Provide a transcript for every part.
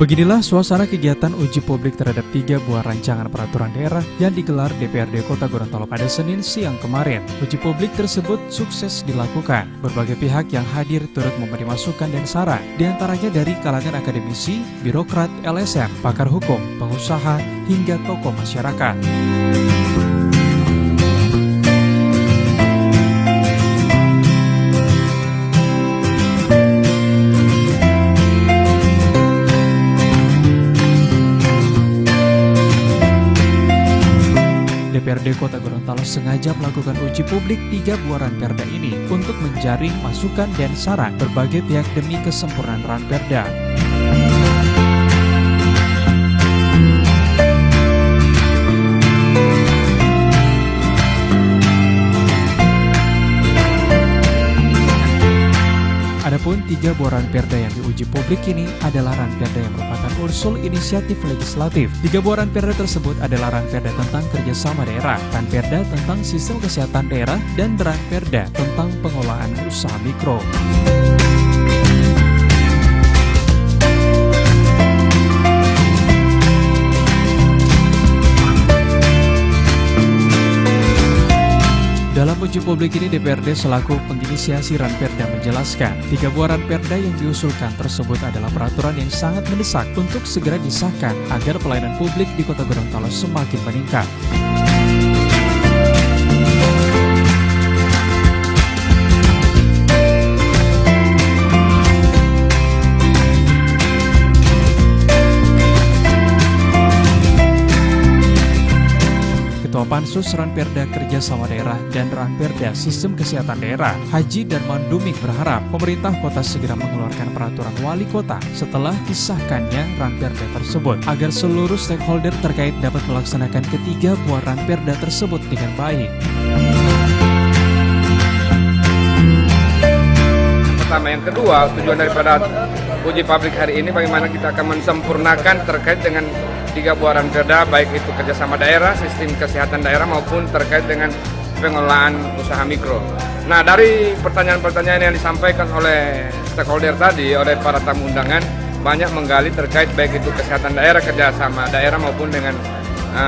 Beginilah suasana kegiatan uji publik terhadap 3 buah rancangan peraturan daerah yang digelar DPRD Kota Gorontalo pada Senin siang kemarin. Uji publik tersebut sukses dilakukan. Berbagai pihak yang hadir turut memberi masukan dan saran, diantaranya dari kalangan akademisi, birokrat, LSM, pakar hukum, pengusaha, hingga tokoh masyarakat. DPRD Kota Gorontalo sengaja melakukan uji publik 3 buah ranperda ini untuk menjaring masukan dan saran berbagai pihak demi kesempurnaan ranperda. Adapun 3 buah ranperda yang diuji publik ini adalah ranperda yang merupakan usul inisiatif legislatif. 3 buah ranperda tersebut adalah ranperda tentang kerjasama daerah, ranperda tentang sistem kesehatan daerah, dan ranperda tentang pengelolaan usaha mikro. Dalam uji publik ini, DPRD selaku penginisiasi ranperda menjelaskan, 3 buah ranperda yang diusulkan tersebut adalah peraturan yang sangat mendesak untuk segera disahkan agar pelayanan publik di Kota Gorontalo semakin meningkat. Ketua Pansus Ranperda Kerjasama Daerah dan Ranperda Sistem Kesehatan Daerah, Haji Darman Duming berharap pemerintah kota segera mengeluarkan peraturan wali kota setelah disahkannya ranperda tersebut, agar seluruh stakeholder terkait dapat melaksanakan ketiga buah ranperda tersebut dengan baik. Pertama, yang kedua, tujuan daripada uji publik hari ini bagaimana kita akan mensempurnakan terkait dengan 3 buah ranperda, baik itu kerjasama daerah, sistem kesehatan daerah, maupun terkait dengan pengelolaan usaha mikro. Nah, dari pertanyaan-pertanyaan yang disampaikan oleh stakeholder tadi, oleh para tamu undangan, banyak menggali terkait baik itu kesehatan daerah, kerjasama daerah, maupun dengan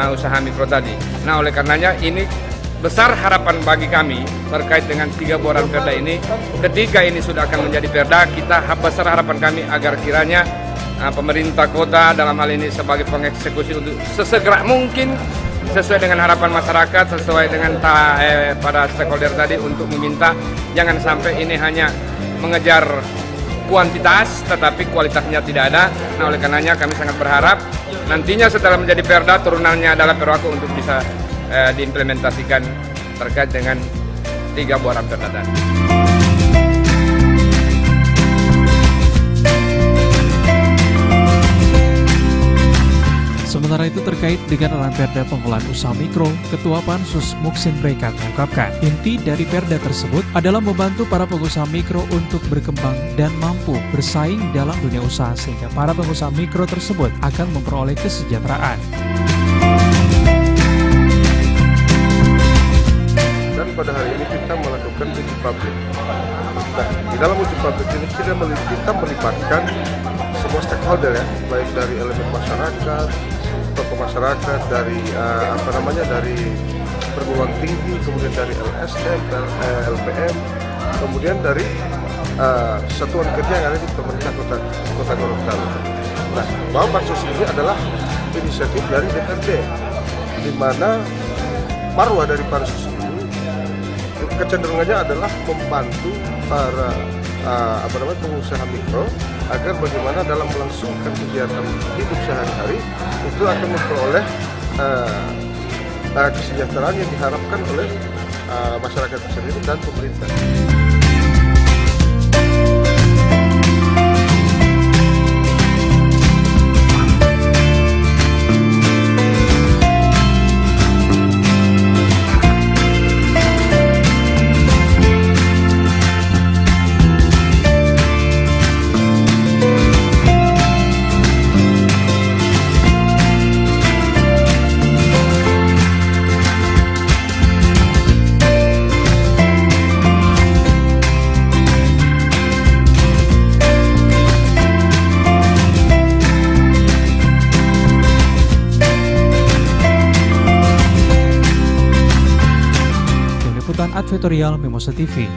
usaha mikro tadi. Nah, oleh karenanya ini besar harapan bagi kami terkait dengan 3 buah ranperda ini. Ketika ini sudah akan menjadi perda, kita besar harapan kami agar kiranya pemerintah kota dalam hal ini sebagai pengeksekusi untuk sesegera mungkin sesuai dengan harapan masyarakat, sesuai dengan para stakeholder tadi untuk meminta jangan sampai ini hanya mengejar kuantitas tetapi kualitasnya tidak ada. Nah, oleh karenanya kami sangat berharap nantinya setelah menjadi perda turunannya adalah perwaku untuk bisa diimplementasikan terkait dengan 3 buah ranperda tadi. Sementara itu terkait dengan ranperda pengelolaan usaha mikro, Ketua Pansus Muksin Brekat mengungkapkan, inti dari perda tersebut adalah membantu para pengusaha mikro untuk berkembang dan mampu bersaing dalam dunia usaha sehingga para pengusaha mikro tersebut akan memperoleh kesejahteraan. Dan pada hari ini kita melakukan uji publik. Nah, di dalam uji publik ini kita melibatkan semua stakeholder ya, baik dari elemen masyarakat, tokoh masyarakat, dari dari perguruan tinggi, kemudian dari LSM, LPM, kemudian dari satuan kerja yang ada di pemerintah Kota Gorontalo. Nah, bahwa pansus ini adalah inisiatif dari DPRD, di mana marwah dari pansus ini kecenderungannya adalah membantu para pengusaha mikro agar bagaimana dalam melangsungkan kegiatan hidup sehari-hari itu akan memperoleh kesejahteraan yang diharapkan oleh masyarakat sendiri dan pemerintah. Liputan Advertorial Mimosa TV.